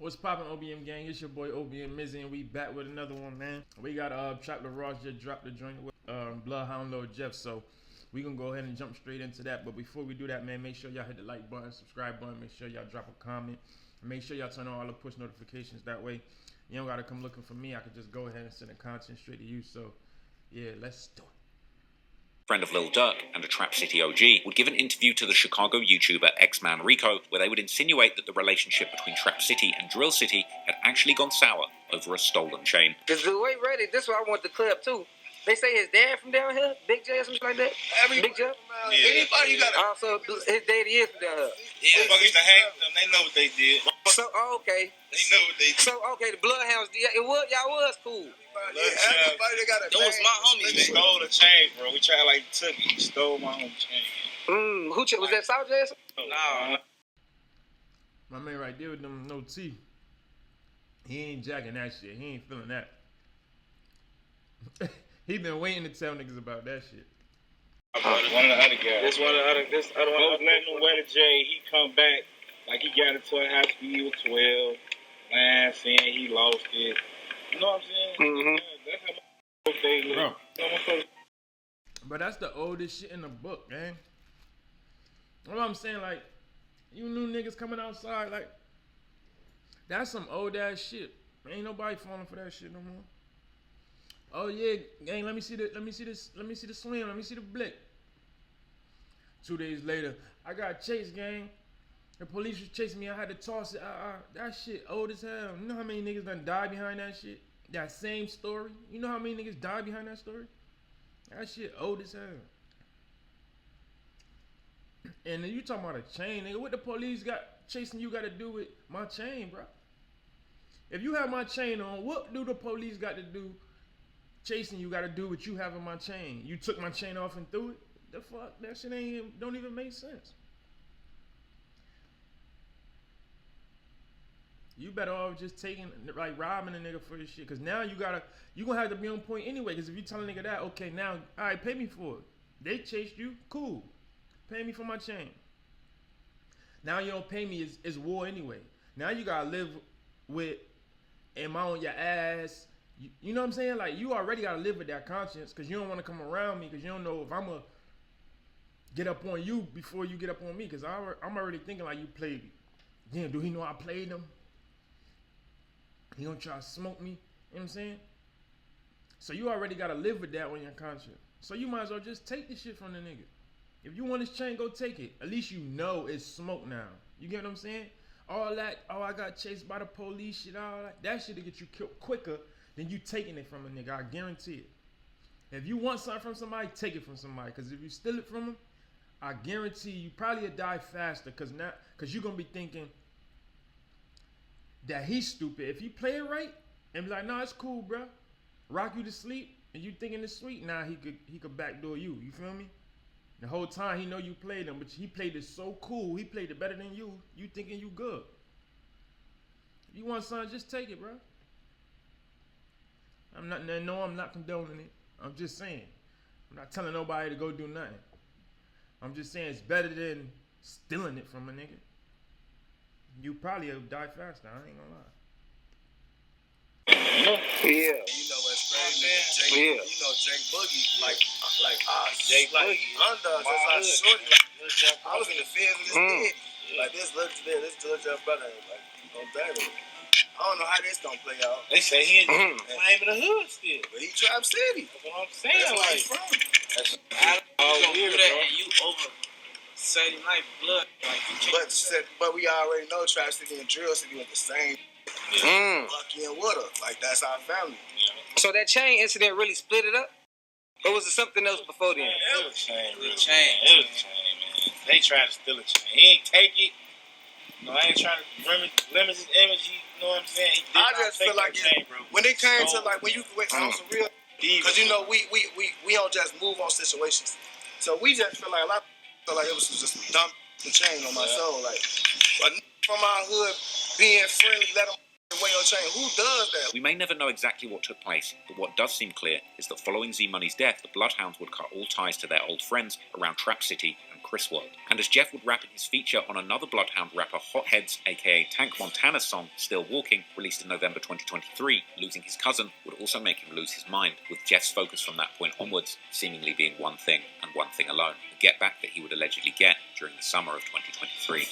What's poppin', OBM gang? It's your boy OBM Mizzy, and we back with another one, man. We got Trap Ross just dropped the joint with Bloodhound Lil Jeff, so we gonna go ahead and jump straight into that. But before we do that, man, make sure y'all hit the like button, subscribe button, make sure y'all drop a comment, and make sure y'all turn on all the push notifications. That way, you don't gotta come looking for me. I could just go ahead and send the content straight to you. So, yeah, let's do it. Friend of Lil Durk and a Trap City OG, would give an interview to the Chicago YouTuber X-Man Rico, where they would insinuate that the relationship between Trap City and Drill City had actually gone sour over a stolen chain. Cause the way ready, this is what I want the clip too. They say his dad from down here, Big J or something like that. Big J. Yeah. Anybody you got also his daddy is from down here. Yeah, fuck used to hang with them. They know what they did. So okay. They know what they did. So okay, the Bloodhounds, y'all was cool. Everybody that got a That was my homie. He stole the chain, bro. We tried like took it. He stole my own chain. Who was that? South Jackson? No. My man right there with them no teeth. He ain't jacking that shit. He ain't feeling that. He been waiting to tell niggas about that shit. One of the other guys. This one of the other. This other one. I was letting him wear the J. He come back like he got into a high speed with 12. Man, saying he lost it. You know what I'm saying? Mm-hmm. That's how my they look. Bro. But that's the oldest shit in the book, man. What I'm saying, like, you new niggas coming outside, like, that's some old ass shit. Ain't nobody falling for that shit no more. Oh yeah, gang, let me see the swim, let me see the blick. 2 days later, I got chased, gang. The police was chasing me, I had to toss it. That shit old as hell. You know how many niggas done died behind that shit? That same story. You know how many niggas died behind that story? That shit old as hell. And then you talking about a chain, nigga. What the police got chasing you got to do with my chain, bro? If you have my chain on, what do the police got to do? Chasing you got to do what you having my chain. You took my chain off and threw it. The fuck? That shit don't even make sense. You better off just taking, like, robbing a nigga for this shit. Cause now you gonna have to be on point anyway. Cause if you tell a nigga that, okay, now, all right, pay me for it. They chased you, cool. Pay me for my chain. Now you don't pay me, it's war anyway. Now you gotta live with, am I on your ass? You know what I'm saying? Like, you already gotta live with that conscience, cause you don't wanna come around me, cause you don't know if I'm gonna get up on you before you get up on me. Cause I'm already thinking like you played me. Damn, do he know I played him? He gonna try to smoke me, you know what I'm saying? So you already gotta live with that on your conscience. So you might as well just take the shit from the nigga. If you want his chain, go take it. At least you know it's smoke now. You get what I'm saying? All that, oh, I got chased by the police, shit, all that shit'll get you killed quicker than you taking it from a nigga, I guarantee it. If you want something from somebody, take it from somebody. Cause if you steal it from him, I guarantee you probably will die faster, cause you're gonna be thinking that he's stupid. If he play it right and be like, nah, it's cool, bro. Rock you to sleep and you thinking it's sweet, nah, he could backdoor you. You feel me? The whole time he know you played him, but he played it so cool. He played it better than you. You thinking you good. If you want something, just take it, bro. I'm not condoning it. I'm just saying. I'm not telling nobody to go do nothing. I'm just saying it's better than stealing it from a nigga. You probably have died faster. I ain't gonna lie. Yeah. You know what's crazy? Yeah. You know Jake Boogie, like Jake like Boogie. underdogs. That's how shorty. Like, I was in the field and this kid. Like this little brother, like on battle. I don't know how this gonna play out. They say he ain't claiming the hood still. But he Trap City. That's what I'm saying. That's where Like, he's from. that's all weird, bro. And you over Saturday night blood. Like, you can't. But we already know Trap City and Drill City was the same. Lucky and Water. Like, that's our family. So that chain incident really split it up? Or was it something else before then? It was chain, man. It was chain, man. They tried to steal a chain. He ain't take it. No, I ain't trying to limit his image. You know what I'm saying? He did I not just take feel like that chain, bro. when it came to like when you went on some real, because you know we don't just move on situations. So we just feel like a lot of feel like it was just a dumb chain on my soul. Like, but from our hood being friendly, let them away your chain. Who does that? We may never know exactly what took place, but what does seem clear is that following Z Money's death, the Bloodhounds would cut all ties to their old friends around Trap City and Chris World. And as Jeff would rap in his feature on another Bloodhound rapper Hotheads, aka Tank Montana's song Still Walking, released in November 2023, losing his cousin would also make him lose his mind, with Jeff's focus from that point onwards seemingly being one thing and one thing alone, the get back that he would allegedly get during the summer of 2023.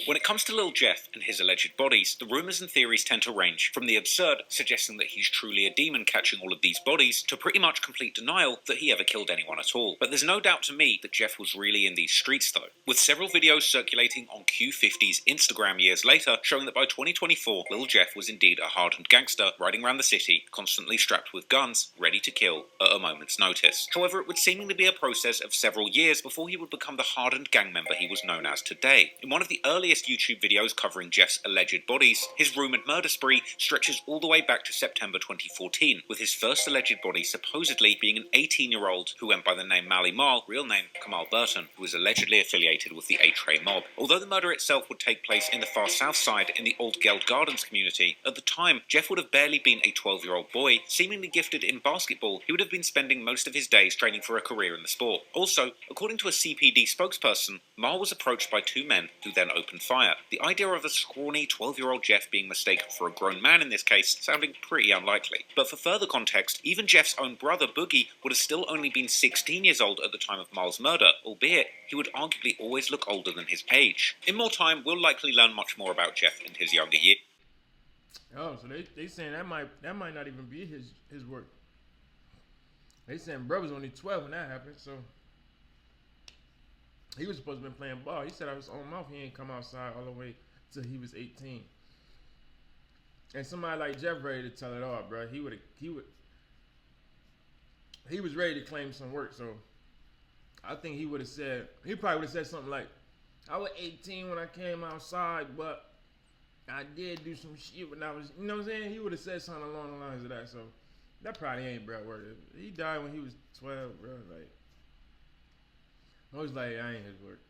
When it comes to Lil Jeff and his alleged bodies, the rumours and theories tend to range from the absurd, suggesting that he's truly a demon catching all of these bodies, to pretty much complete denial that he ever killed anyone at all. But there's no doubt to me that Jeff was really in these streets though, with several videos circulating on Q50's Instagram years later showing that by 2024, Lil Jeff was indeed a hardened gangster riding around the city, constantly strapped with guns, ready to kill at a moment's notice. However, it would seemingly be a process of several years before he would become the hardened gang member he was known as today. In one of the earliest YouTube videos covering Jeff's alleged bodies, his rumoured murder spree stretches all the way back to September 2014, with his first alleged body supposedly being an 18-year-old who went by the name Mally Marl, real name Kamal Burton, who was allegedly affiliated with the A-Tray mob. Although the murder itself would take place in the far south side in the Old Geld Gardens community, at the time Jeff would have barely been a 12-year-old boy, seemingly gifted in basketball. He would have been spending most of his days training for a career in the sport. Also, according to a CPD spokesperson, Marl was approached by two men who then opened fire. The idea of a scrawny 12-year-old Jeff being mistaken for a grown man in this case sounding pretty unlikely. But for further context, even Jeff's own brother Boogie would have still only been 16 years old at the time of Marl's murder, albeit he would arguably always look older than his age. In more time, we'll likely learn much more about Jeff in his younger years. Oh, so they saying that might not even be his work. They saying bro was only 12 when that happened, so he was supposed to have been playing ball. He said out his own mouth he ain't come outside all the way till he was 18. And somebody like Jeff ready to tell it all, bro. He was ready to claim some work, so I think he probably would have said something like, I was 18 when I came outside, but I did do some shit when I was, you know what I'm saying? He would have said something along the lines of that, so that probably ain't bro word. He died when he was 12, bro. Like, I was like, I ain't his work.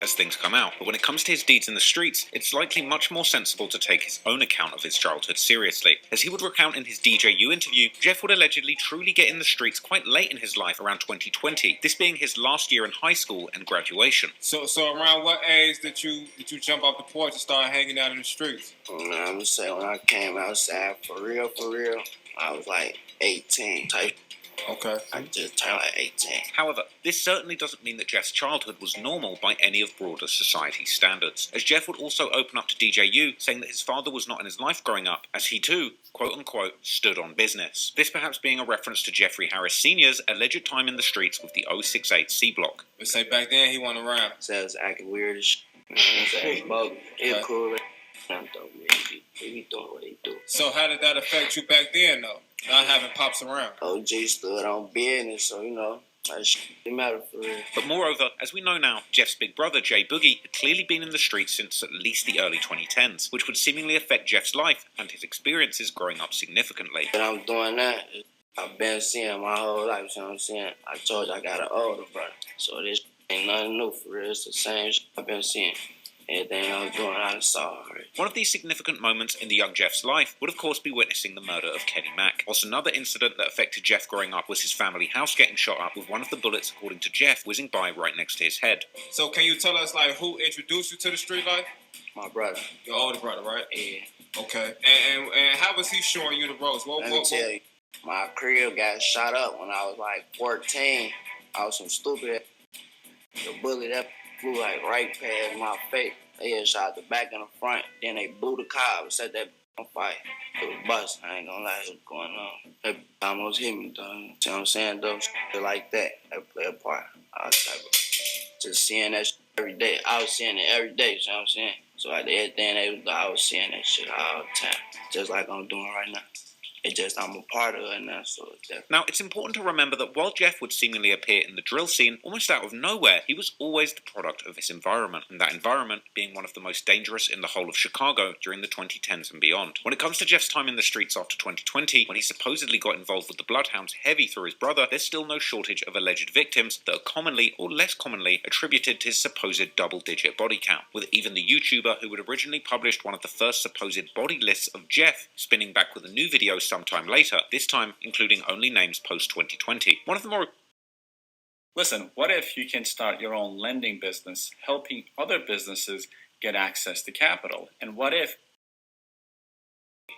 As things come out, but when it comes to his deeds in the streets, it's likely much more sensible to take his own account of his childhood seriously. As he would recount in his DJU interview, Jeff would allegedly truly get in the streets quite late in his life, around 2020, this being his last year in high school and graduation. So around what age did you jump off the porch and start hanging out in the streets? I'm gonna say when I came outside for real, I was like 18 type. Okay. I just turned like 18. However, this certainly doesn't mean that Jeff's childhood was normal by any of broader society's standards, as Jeff would also open up to DJU, saying that his father was not in his life growing up, as he too, quote-unquote, stood on business. This perhaps being a reference to Jeffrey Harris Sr.'s alleged time in the streets with the 068 C Block. Let's say back then he wasn't around. So I was acting weird as shit. You know what I'm saying? But it's cool. He be doing what he do. So how did that affect you back then, though? Not having pops around. OG stood on business, so you know, that shit didn't matter for real. But moreover, as we know now, Jeff's big brother, Jay Boogie, had clearly been in the streets since at least the early 2010s, which would seemingly affect Jeff's life and his experiences growing up significantly. But I'm doing that. I've been seeing my whole life, you know what I'm saying? I told you I got an older brother, so this ain't nothing new for real. It's the same shit I've been seeing. Everything I was doing, I saw already. One of these significant moments in the young Jeff's life would of course be witnessing the murder of Kenny Mack. Whilst another incident that affected Jeff growing up was his family house getting shot up with one of the bullets, according to Jeff, whizzing by right next to his head. So can you tell us, like, who introduced you to the street life? My brother. Your older brother, right? Yeah. Okay. And how was he showing you the ropes? Let me tell you, my crib got shot up when I was like 14. I was some stupid. The bullet that flew like right past my face. They had shot the back and the front. Then they blew the car and set that on fire. It was bust. I ain't gonna lie, it was going on. They almost hit me, though. You know what I'm saying? Though, shit like that. They play a part. I was type of just seeing that shit every day. I was seeing it every day, you know what I'm saying? So like everything they was, I was seeing that shit all the time. Just like I'm doing right now. It's just I'm a part of it now, so definitely. Now, it's important to remember that while Jeff would seemingly appear in the drill scene almost out of nowhere, he was always the product of his environment, and that environment being one of the most dangerous in the whole of Chicago during the 2010s and beyond. When it comes to Jeff's time in the streets after 2020, when he supposedly got involved with the Bloodhounds heavy through his brother, there's still no shortage of alleged victims that are commonly or less commonly attributed to his supposed double-digit body count, with even the YouTuber who had originally published one of the first supposed body lists of Jeff spinning back with a new video sometime later, this time including only names post-2020. One of the more Listen, what if you can start your own lending business, helping other businesses get access to capital? And what if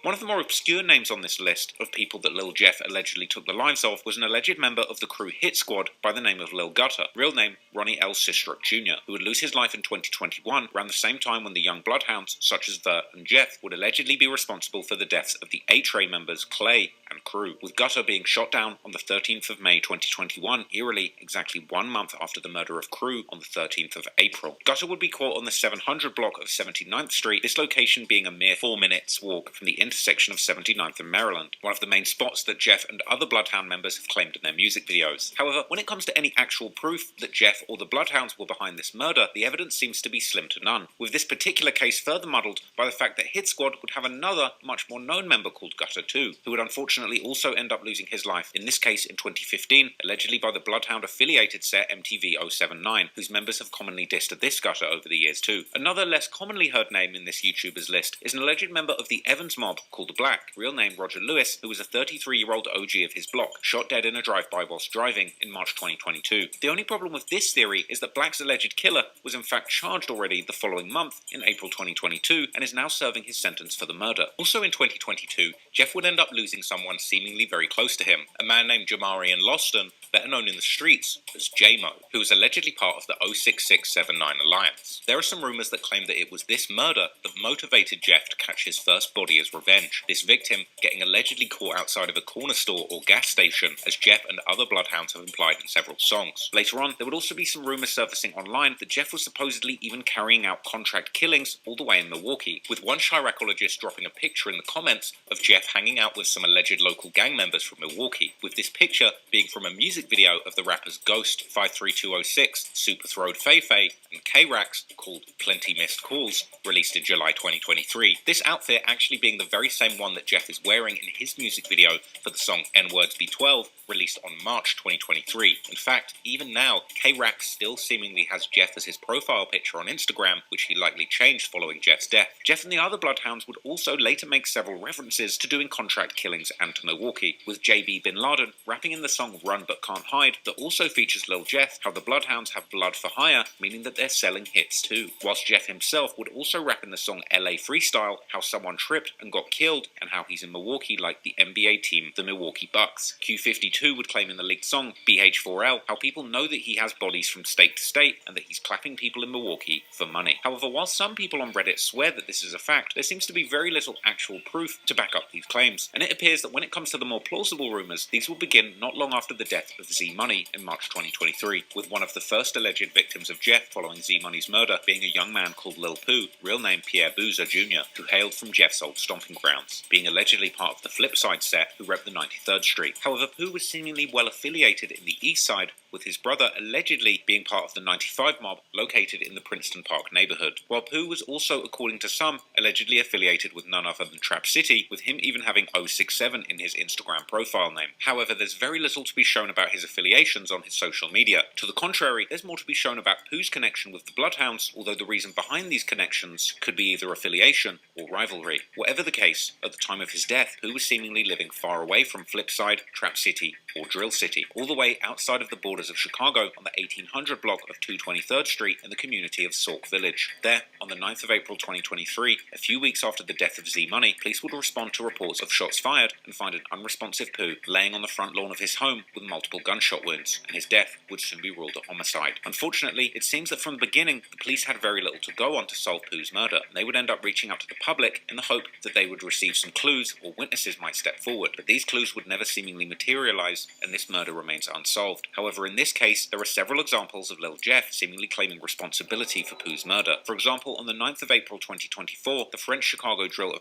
One of the more obscure names on this list of people that Lil Jeff allegedly took the lives of was an alleged member of the crew Hit Squad by the name of Lil Gutter, real name Ronnie L. Sistruk Jr., who would lose his life in 2021 around the same time when the young Bloodhounds, such as Vert and Jeff, would allegedly be responsible for the deaths of the A-Tray members Clay and Crew, with Gutter being shot down on the 13th of May 2021, eerily exactly 1 month after the murder of Crew on the 13th of April. Gutter would be caught on the 700 block of 79th Street, this location being a mere 4 minutes walk from the intersection of 79th and Maryland, one of the main spots that Jeff and other Bloodhound members have claimed in their music videos. However, when it comes to any actual proof that Jeff or the Bloodhounds were behind this murder, the evidence seems to be slim to none, with this particular case further muddled by the fact that Hit Squad would have another, much more known member called Gutter too, who would unfortunately also end up losing his life, in this case in 2015, allegedly by the Bloodhound-affiliated set MTV 079, whose members have commonly dissed at this Gutter over the years too. Another less commonly heard name in this YouTuber's list is an alleged member of the Evans mob called Black, real name Roger Lewis, who was a 33-year-old OG of his block, shot dead in a drive-by whilst driving in March 2022. The only problem with this theory is that Black's alleged killer was in fact charged already the following month, in April 2022, and is now serving his sentence for the murder. Also in 2022, Jeff would end up losing someone seemingly very close to him, a man named Jamarian Loston, better known in the streets as J-Mo, who was allegedly part of the 06679 Alliance. There are some rumours that claim that it was this murder that motivated Jeff to catch his first body as revenge, this victim getting allegedly caught outside of a corner store or gas station, as Jeff and other Bloodhounds have implied in several songs. Later on, there would also be some rumours surfacing online that Jeff was supposedly even carrying out contract killings all the way in Milwaukee, with one Chiracologist dropping a picture in the comments of Jeff hanging out with some alleged local gang members from Milwaukee, with this picture being from a music video of the rappers Ghost, 53206, Super Throwed Fei Fei, and K-Rax called Plenty Missed Calls, released in July 2023. This outfit actually being the very same one that Jeff is wearing in his music video for the song N-Words B12, released on March 2023. In fact, even now, K-Rax still seemingly has Jeff as his profile picture on Instagram, which he likely changed following Jeff's death. Jeff and the other Bloodhounds would also later make several references to doing contract killings and to Milwaukee, with JB Bin Laden rapping in the song Run But Can't Hide that also features Lil Jeff how the Bloodhounds have blood for hire, meaning that they're selling hits too. Whilst Jeff himself would also rap in the song LA Freestyle how someone tripped and got killed and how he's in Milwaukee like the NBA team, the Milwaukee Bucks. Q52 would claim in the leaked song BH4L how people know that he has bodies from state to state and that he's clapping people in Milwaukee for money. However, while some people on Reddit swear that this is a fact, there seems to be very little actual proof to back up these claims, and it appears that when it comes to the more plausible rumours, these will begin not long after the death of Z-Money in March 2023, with one of the first alleged victims of Jeff following Z-Money's murder being a young man called Lil Pooh, real name Pierre Boozer Jr., who hailed from Jeff's old stomping grounds, being allegedly part of the Flipside set who repped the 93rd Street. However, Pooh was seemingly well affiliated in the East Side, with his brother allegedly being part of the 95 mob located in the Princeton Park neighborhood, while Pooh was also, according to some, allegedly affiliated with none other than Trap City, with him even having 067 in his Instagram profile name. However, there's very little to be shown about his affiliations on his social media. To the contrary, there's more to be shown about Pooh's connection with the Bloodhounds, although the reason behind these connections could be either affiliation or rivalry. Whatever the case, at the time of his death, Pooh was seemingly living far away from Flipside, Trap City, or Drill City, all the way outside of the borders of Chicago on the 1800 block of 223rd Street in the community of Sauk Village. There, on the 9th of April 2023, a few weeks after the death of Z-Money, police would respond to reports of shots fired and find an unresponsive Pooh laying on the front lawn of his home with multiple gunshot wounds, and his death would soon be ruled a homicide. Unfortunately, it seems that from the beginning, the police had very little to go on to solve Pooh's murder, and they would end up reaching out to the public in the hope that they would receive some clues or witnesses might step forward, but these clues would never seemingly materialize, and this murder remains unsolved. However, in this case, there are several examples of Lil Jeff seemingly claiming responsibility for Pooh's murder. For example, on the 9th of April 2024, the French Chicago drill...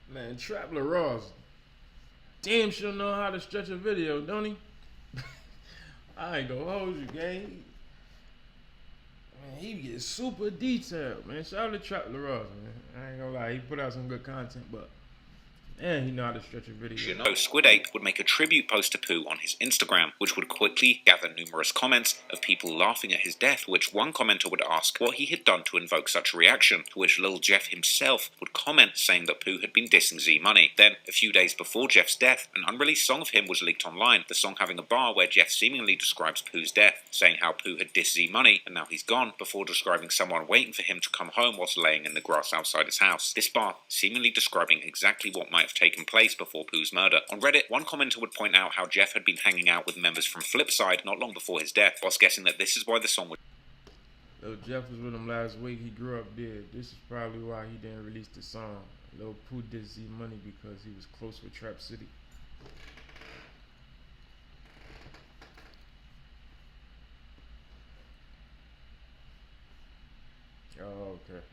Man, Trap Laross damn sure know how to stretch a video, don't he? I ain't gonna hold you, gang. Man, he gets super detailed, man. Shout out to Trap LaRosse, man. I ain't gonna lie, he put out some good content, but and he know how to stretch a video. Squid Ape would make a tribute post to Pooh on his Instagram, which would quickly gather numerous comments of people laughing at his death, which one commenter would ask what he had done to invoke such a reaction, to which Lil Jeff himself would comment saying that Pooh had been dissing Z Money. Then, a few days before Jeff's death, an unreleased song of him was leaked online, the song having a bar where Jeff seemingly describes Pooh's death, saying how Pooh had dissed Z Money and now he's gone, before describing someone waiting for him to come home whilst laying in the grass outside his house. This bar seemingly describing exactly what might have taken place before Pooh's murder. On Reddit, one commenter would point out how Jeff had been hanging out with members from Flipside not long before his death, whilst guessing that this is why the song would... Lil Jeff was with him last week. He grew up dead. This is probably why he didn't release the song. Lil Pooh did Z Money because he was close with Trap City. Oh, okay.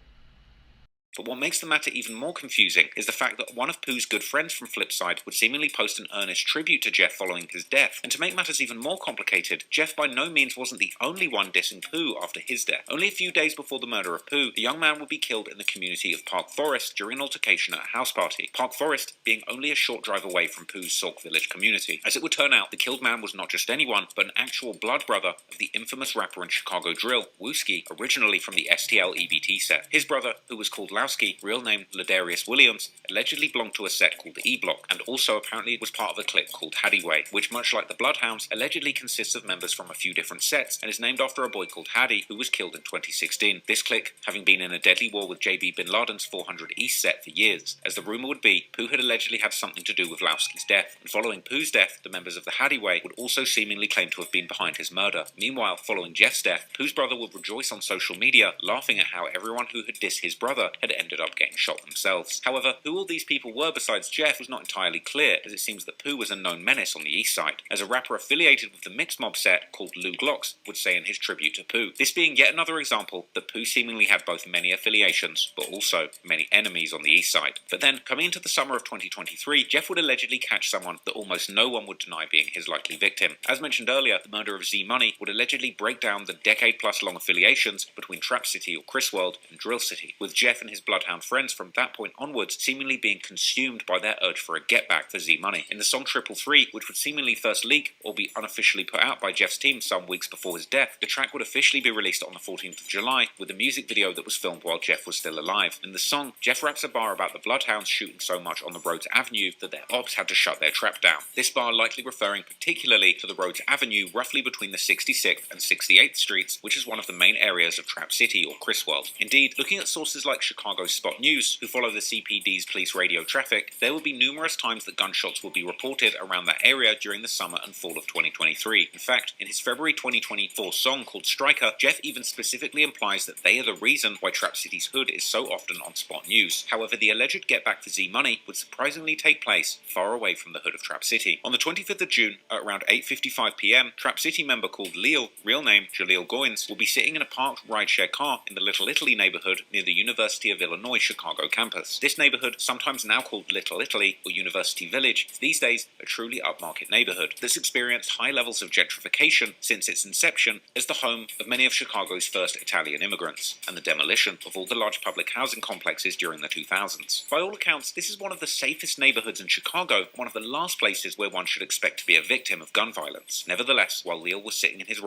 But what makes the matter even more confusing is the fact that one of Pooh's good friends from Flipside would seemingly post an earnest tribute to Jeff following his death. And to make matters even more complicated, Jeff by no means wasn't the only one dissing Pooh after his death. Only a few days before the murder of Pooh, the young man would be killed in the community of Park Forest during an altercation at a house party. Park Forest being only a short drive away from Pooh's Sauk Village community. As it would turn out, the killed man was not just anyone, but an actual blood brother of the infamous rapper in Chicago drill, Wooski, originally from the STL EBT set. His brother, who was called Lowski, real name Ladarius Williams, allegedly belonged to a set called the E-Block, and also apparently was part of a clique called Haddyway, which, much like the Bloodhounds, allegedly consists of members from a few different sets, and is named after a boy called Haddy, who was killed in 2016. This clique having been in a deadly war with JB Bin Laden's 400 East set for years. As the rumour would be, Pooh had allegedly had something to do with Lowski's death, and following Pooh's death, the members of the Haddyway would also seemingly claim to have been behind his murder. Meanwhile, following Jeff's death, Pooh's brother would rejoice on social media, laughing at how everyone who had dissed his brother had ended up getting shot themselves. However, who all these people were besides Jeff was not entirely clear, as it seems that Pooh was a known menace on the east side, as a rapper affiliated with the Mixed Mob set called Lou Glocks would say in his tribute to Pooh. This being yet another example that Pooh seemingly had both many affiliations, but also many enemies on the east side. But then, coming into the summer of 2023, Jeff would allegedly catch someone that almost no one would deny being his likely victim. As mentioned earlier, the murder of Z Money would allegedly break down the decade-plus-long affiliations between Trap City or Chris World and Drill City, with Jeff and his Bloodhound friends from that point onwards seemingly being consumed by their urge for a get-back for Z Money. In the song 333, which would seemingly first leak or be unofficially put out by Jeff's team some weeks before his death, the track would officially be released on the 14th of July with a music video that was filmed while Jeff was still alive. In the song, Jeff raps a bar about the Bloodhounds shooting so much on the Rhodes Avenue that their ops had to shut their trap down. This bar likely referring particularly to the Rhodes Avenue roughly between the 66th and 68th streets, which is one of the main areas of Trap City or Chris World. Indeed, looking at sources like Chicago's Spot News, who follow the CPD's police radio traffic, there will be numerous times that gunshots will be reported around that area during the summer and fall of 2023. In fact, in his February 2024 song called Striker, Jeff even specifically implies that they are the reason why Trap City's hood is so often on Spot News. However, the alleged get-back for Z Money would surprisingly take place far away from the hood of Trap City. On the 25th of June, at around 8:55 PM, Trap City member called Leal, real name Jaleel Goins, will be sitting in a parked rideshare car in the Little Italy neighborhood near the University of Illinois Chicago campus. This neighborhood, sometimes now called Little Italy or University Village, is these days a truly upmarket neighborhood that's experienced high levels of gentrification since its inception as the home of many of Chicago's first Italian immigrants, and the demolition of all the large public housing complexes during the 2000s. By all accounts, this is one of the safest neighborhoods in Chicago, one of the last places where one should expect to be a victim of gun violence. Nevertheless, while Leal was sitting in his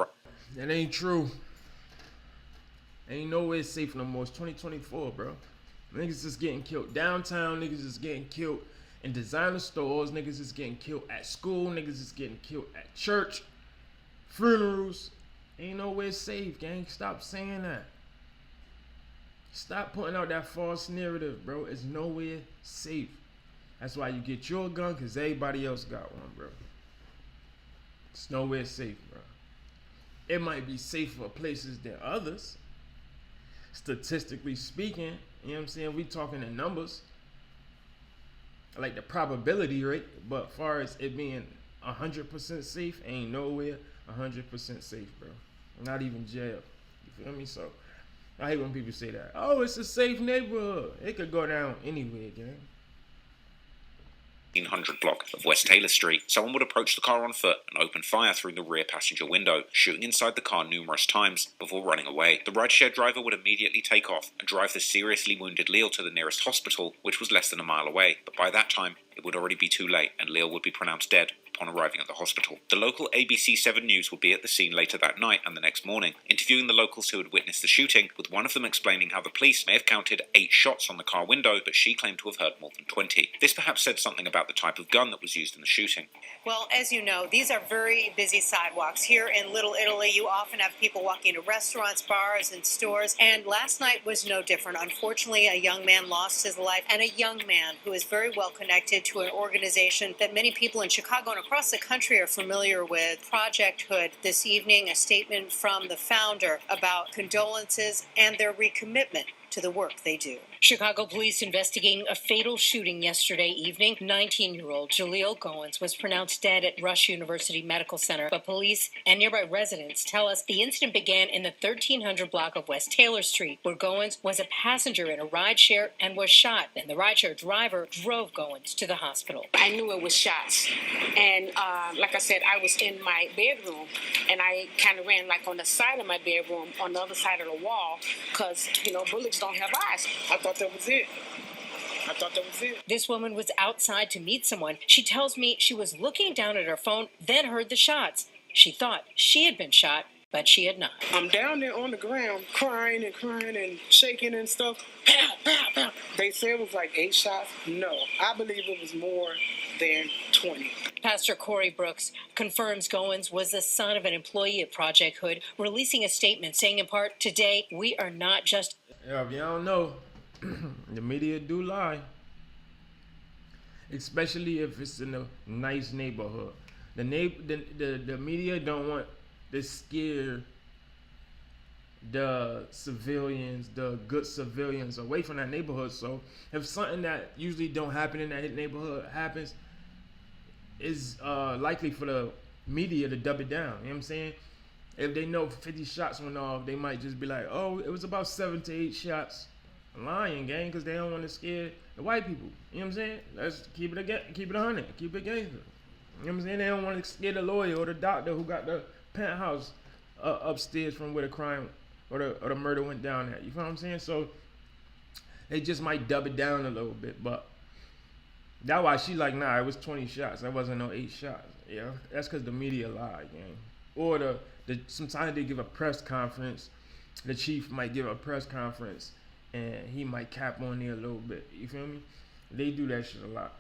That ain't true. Ain't nowhere safe no more. It's 2024, bro. Niggas is getting killed downtown. Niggas is getting killed in designer stores. Niggas is getting killed at school. Niggas is getting killed at church. Funerals. Ain't nowhere safe, gang. Stop saying that. Stop putting out that false narrative, bro. It's nowhere safe. That's why you get your gun, because everybody else got one, bro. It's nowhere safe, bro. It might be safer places than others. Statistically speaking, you know what I'm saying? We talking in numbers. Like the probability rate, but far as it being 100% safe, ain't nowhere 100% safe, bro. Not even jail. You feel me? So, I hate when people say that. Oh, it's a safe neighborhood. It could go down anywhere, gang. 1300 block of West Taylor Street, someone would approach the car on foot and open fire through the rear passenger window, shooting inside the car numerous times before running away. The rideshare driver would immediately take off and drive the seriously wounded Leal to the nearest hospital, which was less than a mile away, but by that time it would already be too late and Leal would be pronounced dead upon arriving at the hospital. The local ABC 7 News would be at the scene later that night and the next morning, interviewing the locals who had witnessed the shooting, with one of them explaining how the police may have counted 8 shots on the car window, but she claimed to have heard more than 20. This perhaps said something about the type of gun that was used in the shooting. Well, as you know, these are very busy sidewalks. Here in Little Italy, you often have people walking to restaurants, bars, and stores, and last night was no different. Unfortunately, a young man lost his life, and a young man who is very well connected to an organization that many people in Chicago and across the country are familiar with, Project Hood. This evening, a statement from the founder about condolences and their recommitment to the work they do. Chicago police investigating a fatal shooting yesterday evening. 19-year-old Jaleel Goins was pronounced dead at Rush University Medical Center, but police and nearby residents tell us the incident began in the 1300 block of West Taylor Street, where Goins was a passenger in a rideshare and was shot. And the rideshare driver drove Goins to the hospital. I knew it was shots, and like I said, I was in my bedroom, and I kind of ran like on the side of my bedroom, on the other side of the wall, because, you know, bullets don't have eyes. I thought that was it. This woman was outside to meet someone. She tells me she was looking down at her phone, then heard the shots. She thought she had been shot, but she had not. I'm down there on the ground crying and shaking and stuff. Pow, pow, pow. They said it was like 8 shots. No, I believe it was more than 20. Pastor Corey Brooks confirms Goins was the son of an employee at Project Hood, releasing a statement saying in part, "Today, we are not just..." Yeah, if you don't know, the media do lie. Especially if it's in a nice neighborhood. The media don't want to scare the civilians, the good civilians, away from that neighborhood. So if something that usually don't happen in that neighborhood happens, it's likely for the media to dub it down. You know what I'm saying? If they know 50 shots went off, they might just be like, oh, it was about 7 to 8 shots. Lying, gang, because they don't want to scare the white people. You know what I'm saying? Let's keep it 100, keep it gangster. You know what I'm saying? They don't want to scare the lawyer or the doctor who got the penthouse upstairs from where the crime or the murder went down at. You feel what I'm saying? So they just might dub it down a little bit, but that's why she like, nah, it was 20 shots. That wasn't no 8 shots. Yeah, that's because the media lied, gang. Or sometimes they give a press conference. The chief might give a press conference and he might cap on there a little bit. You feel me? They do that shit a lot.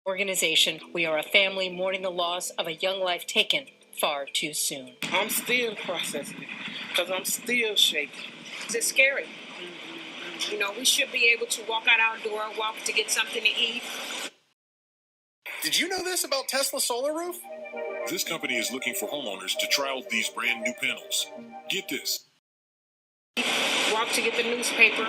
Organization, we are a family mourning the loss of a young life taken far too soon. I'm still processing it because I'm still shaking. It's scary. You know, we should be able to walk out our door, walk to get something to eat. Did you know this about Tesla Solar Roof? This company is looking for homeowners to try out these brand new panels. Get this. Walk to get the newspaper.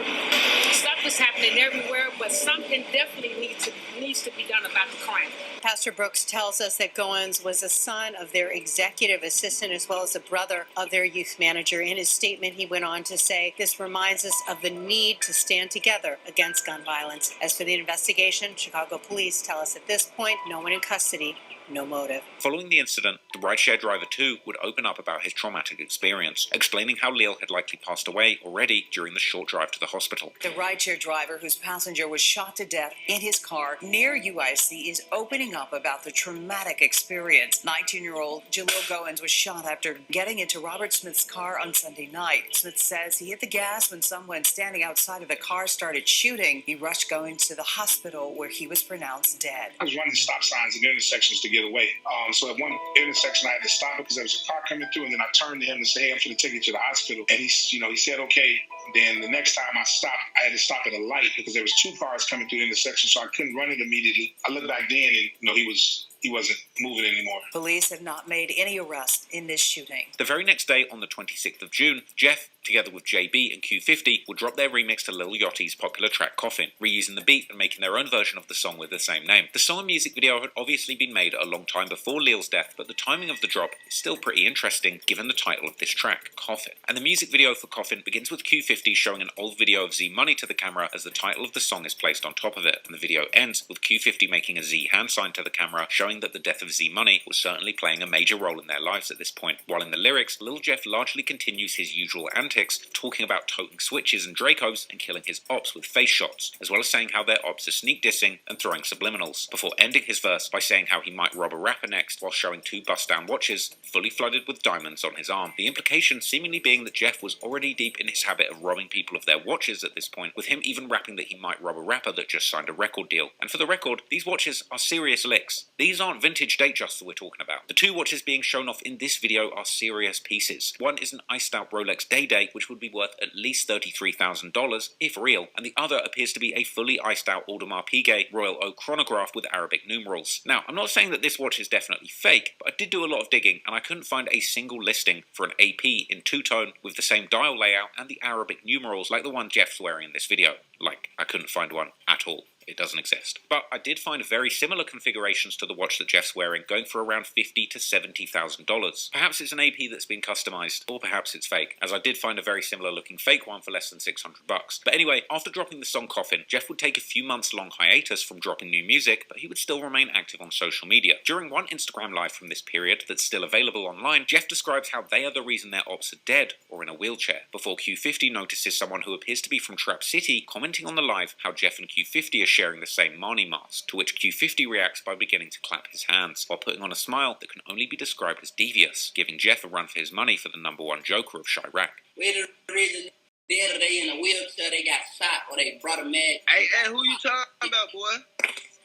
Stuff is happening everywhere, but something definitely needs to be done about the crime. Pastor Brooks tells us that Goins was a son of their executive assistant as well as a brother of their youth manager. In his statement, he went on to say, this reminds us of the need to stand together against gun violence. As for the investigation, Chicago police tell us at this point, no one in custody, no motive. Following the incident, the rideshare driver too would open up about his traumatic experience, explaining how Leal had likely passed away already during the short drive to the hospital. The rideshare driver whose passenger was shot to death in his car near UIC is opening up about the traumatic experience. 19-year-old Jaleel Goins was shot after getting into Robert Smith's car on Sunday night. Smith says he hit the gas when someone standing outside of the car started shooting. He rushed Goins to the hospital where he was pronounced dead. I was running stop signs and intersections to get away. So at one intersection, I had to stop because there was a car coming through, and then I turned to him and said, hey, I'm going to take you to the hospital. And he said, okay. Then the next time I stopped, I had to stop at a light because there was 2 cars coming through the intersection, so I couldn't run it immediately. I looked back then, and he wasn't moving anymore. Police have not made any arrests in this shooting. The very next day, on the 26th of June, Jeff, together with JB and Q50, would drop their remix to Lil Yachty's popular track Coffin, reusing the beat and making their own version of the song with the same name. The song and music video had obviously been made a long time before Lil's death, but the timing of the drop is still pretty interesting given the title of this track, Coffin. And the music video for Coffin begins with Q50 showing an old video of Z Money to the camera as the title of the song is placed on top of it, and the video ends with Q50 making a Z hand sign to the camera, showing that the death of Z Money was certainly playing a major role in their lives at this point, while in the lyrics, Lil Jeff largely continues his usual antics, talking about toting switches and Dracos and killing his ops with face shots, as well as saying how their ops are sneak dissing and throwing subliminals, before ending his verse by saying how he might rob a rapper next while showing 2 bust-down watches fully flooded with diamonds on his arm. The implication seemingly being that Jeff was already deep in his habit of robbing people of their watches at this point, with him even rapping that he might rob a rapper that just signed a record deal. And for the record, these watches are serious licks. These aren't vintage Datejust that we're talking about. The 2 watches being shown off in this video are serious pieces. One is an iced out Rolex Day-Day, which would be worth at least $33,000, if real, and the other appears to be a fully iced out Audemars Piguet Royal Oak chronograph with Arabic numerals. Now, I'm not saying that this watch is definitely fake, but I did do a lot of digging and I couldn't find a single listing for an AP in two-tone with the same dial layout and the Arabic numerals like the one Jeff's wearing in this video. Like, I couldn't find one at all. It doesn't exist. But I did find very similar configurations to the watch that Jeff's wearing, going for around $50,000 to $70,000. Perhaps it's an AP that's been customized, or perhaps it's fake, as I did find a very similar looking fake one for less than $600. But anyway, after dropping the song Coffin, Jeff would take a few months long hiatus from dropping new music, but he would still remain active on social media. During one Instagram live from this period that's still available online, Jeff describes how they are the reason their ops are dead or in a wheelchair, before Q50 notices someone who appears to be from Trap City commenting on the live how Jeff and Q50 are sharing the same Marnie mask, to which Q50 reacts by beginning to clap his hands, while putting on a smile that can only be described as devious, giving Jeff a run for his money for the #1 joker of Chirac. We the reason the other day in a wheelchair they got shot or they brought a mag. Hey, who you talking about, boy?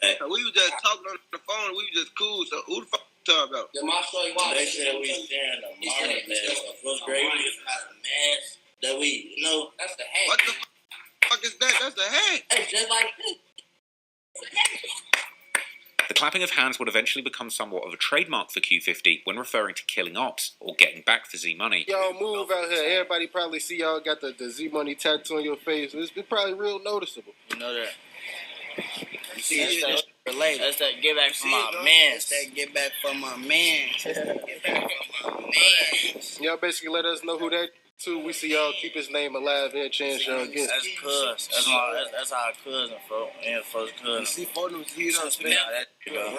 Hey. So we was just talking on the phone, we was just cool, so who the fuck you talking about? The Marshall Watch. They said we sharing a Marnie mask, a first grade mask that we, you know, that's the hat. What the fuck is that? That's the hat. It's just like this. The clapping of hands would eventually become somewhat of a trademark for Q50 when referring to killing ops or getting back for Z Money. Y'all move out here. Everybody probably see y'all got the Z Money tattoo on your face. It's probably real noticeable. You know that. You see, that's that get back for my man. That's that get back for my man. Get back for my man. Y'all basically let us know who that too. We see y'all keep his name alive and chance y'all again. That's cuz. That's our cousin, folks. And first cousin. You see photos, he don't spend that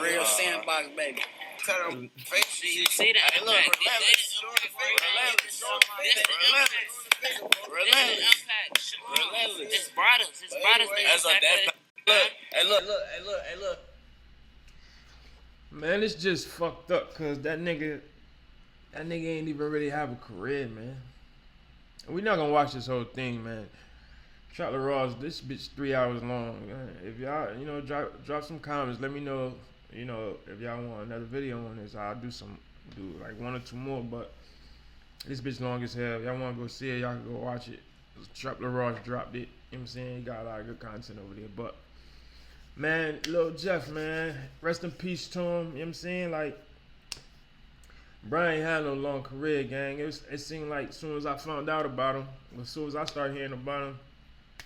real sandbox, baby. Cut him face. You see that? Hey, look, relentless. It's brothers. That's that. Look. Hey, look. Man, it's just fucked up because that nigga ain't even really have a career, man. We're not gonna watch this whole thing, man. Chocolate Ross, this bitch 3 hours long. If y'all, drop some comments. Let me know, if y'all want another video on this. I'll do like 1 or 2 more. But this bitch long as hell. Y'all wanna go see it? Y'all can go watch it. Chocolate Ross dropped it. You know what I'm saying? He got a lot of good content over there. But man, Lil Jeff, man, rest in peace to him. You know what I'm saying? Like, Brian had no long career, gang. It seemed like as soon as I found out about him, as soon as I started hearing about him,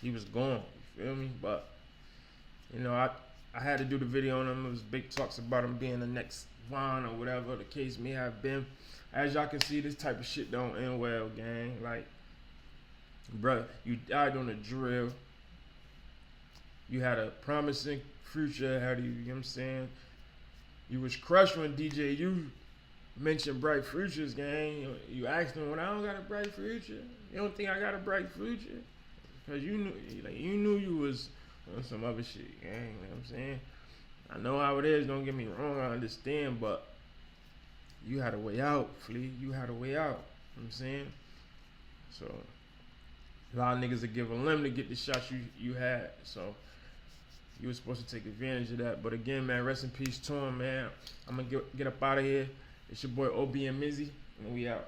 he was gone. You feel me? But I had to do the video on him. It was big talks about him being the next Vaughn or whatever the case may have been. As y'all can see, this type of shit don't end well, gang. Like, bruh, you died on a drill. You had a promising future ahead of you. You know what I'm saying? You was crushed when DJU mentioned bright futures, gang. You asked him, "Well, I don't got a bright future. You don't think I got a bright future?" Because you knew you was on some other shit, gang. You know what I'm saying? I know how it is. Don't get me wrong. I understand, but you had a way out, Flea. You had a way out. You know what I'm saying? So a lot of niggas would give a limb to get the shots you had. So you were supposed to take advantage of that. But again, man, rest in peace to him, man. I'm gonna get up out of here. It's your boy OB and Mizzy, and we out.